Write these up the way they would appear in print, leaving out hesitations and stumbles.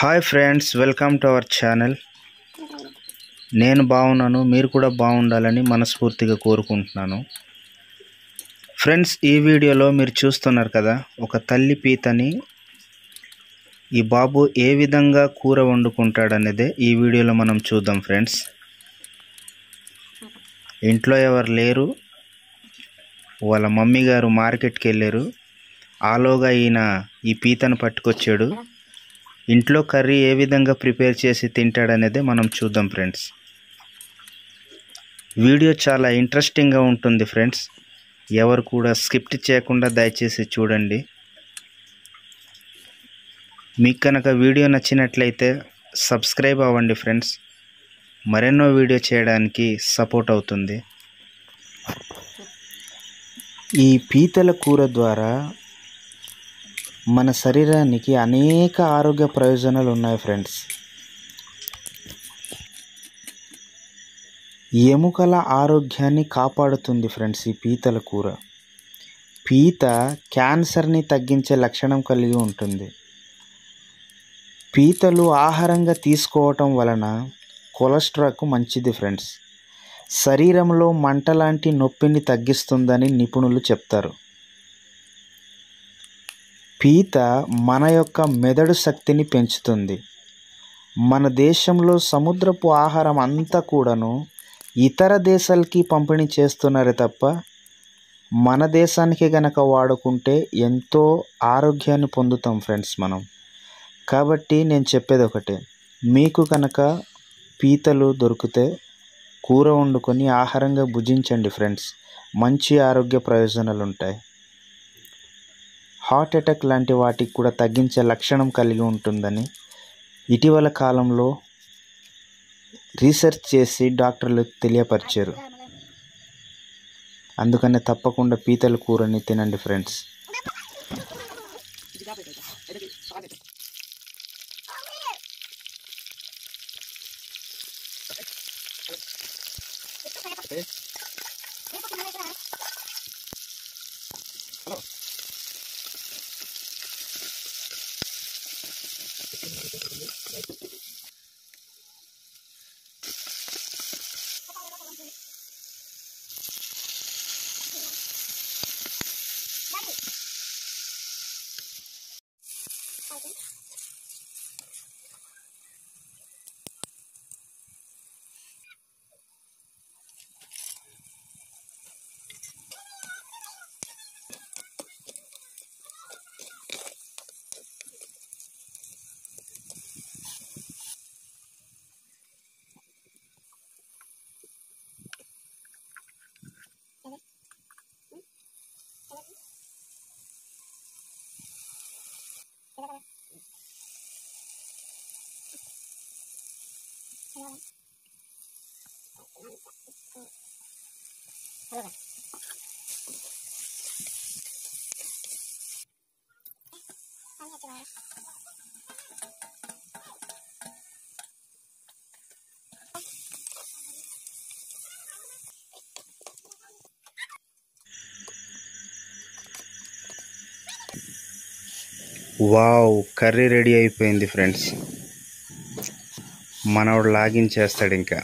Hi friends, welcome to our channel. నేను బాగున్నాను, మీరు కూడా బాగుండాలని మనస్ఫూర్తిగా కోరుకుంటున్నాను. ఫ్రెండ్స్, ఈ వీడియోలో మీరు చూస్తున్నారు కదా, ఒక తల్లి పీతని ఈ బాబు ఏ విధంగా కూర వండుకుంటాడనేదే ఈ వీడియోలో మనం చూద్దాం. ఫ్రెండ్స్, ఇంట్లో ఎవరు లేరు, వాళ్ళ మమ్మీ గారు మార్కెట్కి వెళ్ళారు. ఆలోగా ఈయన ఈ పీతను పట్టుకొచ్చాడు. ఇంట్లో కర్రీ ఏ విధంగా ప్రిపేర్ చేసి తింటాడనేదే మనం చూద్దాం. ఫ్రెండ్స్, వీడియో చాలా ఇంట్రెస్టింగ్గా ఉంటుంది. ఫ్రెండ్స్, ఎవరు కూడా స్కిప్ చేయకుండా దయచేసి చూడండి. మీకు కనుక వీడియో నచ్చినట్లయితే సబ్స్క్రైబ్ అవ్వండి. ఫ్రెండ్స్, మరెన్నో వీడియో చేయడానికి సపోర్ట్ అవుతుంది. ఈ పీతల కూర ద్వారా మన శరీరానికి అనేక ఆరోగ్య ప్రయోజనాలు ఉన్నాయి. ఫ్రెండ్స్, ఎముకల ఆరోగ్యాన్ని కాపాడుతుంది. ఫ్రెండ్స్, ఈ పీతల కూర పీత క్యాన్సర్ని తగ్గించే లక్షణం కలిగి ఉంటుంది. పీతలు ఆహారంగా తీసుకోవటం వలన కొలెస్ట్రాల్కు మంచిది. ఫ్రెండ్స్, శరీరంలో మంట లాంటి నొప్పిని తగ్గిస్తుందని నిపుణులు చెప్తారు. పీత మన యొక్క మెదడు శక్తిని పెంచుతుంది. మన దేశంలో సముద్రపు ఆహారం అంతా కూడాను ఇతర దేశాలకి పంపిణీ చేస్తున్నారే తప్ప మన దేశానికి గనక వాడుకుంటే ఎంతో ఆరోగ్యాన్ని పొందుతాం. ఫ్రెండ్స్, మనం కాబట్టి నేను చెప్పేది ఒకటే, మీకు కనుక పీతలు దొరికితే కూర వండుకొని ఆహారంగా భుజించండి. ఫ్రెండ్స్, మంచి ఆరోగ్య ప్రయోజనాలు ఉంటాయి. హార్ట్ అటాక్ లాంటి వాటికి కూడా తగ్గించే లక్షణం కలిగి ఉంటుందని ఇటీవల కాలంలో రీసెర్చ్ చేసి డాక్టర్లు తెలియపరిచారు. అందుకనే తప్పకుండా పీతల కూరని తినండి. ఫ్రెండ్స్, వావ్, కర్రీ రెడీ అయిపోయింది. ఫ్రెండ్స్, మనవాడు లాగించేస్తాడు ఇంకా.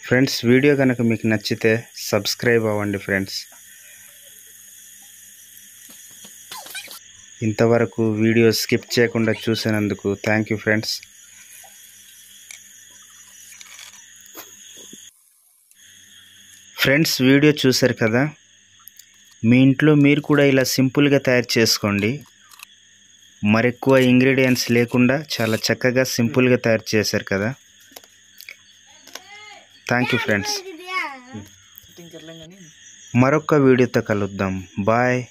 ఫ్రెండ్స్, వీడియో కనుక మీకు నచ్చితే సబ్స్క్రైబ్ అవ్వండి. ఫ్రెండ్స్, ఇంతవరకు వీడియో స్కిప్ చేయకుండా చూసినందుకు థ్యాంక్ యూ. ఫ్రెండ్స్, వీడియో చూశారు కదా, మీ ఇంట్లో మీరు కూడా ఇలా సింపుల్గా తయారు చేసుకోండి. మరెక్కువ ఇంగ్రీడియంట్స్ లేకుండా చాలా చక్కగా సింపుల్గా తయారు చేశారు కదా. Thank you. ఫ్రెండ్స్, మరొక వీడియోతో కలుద్దాం. బాయ్.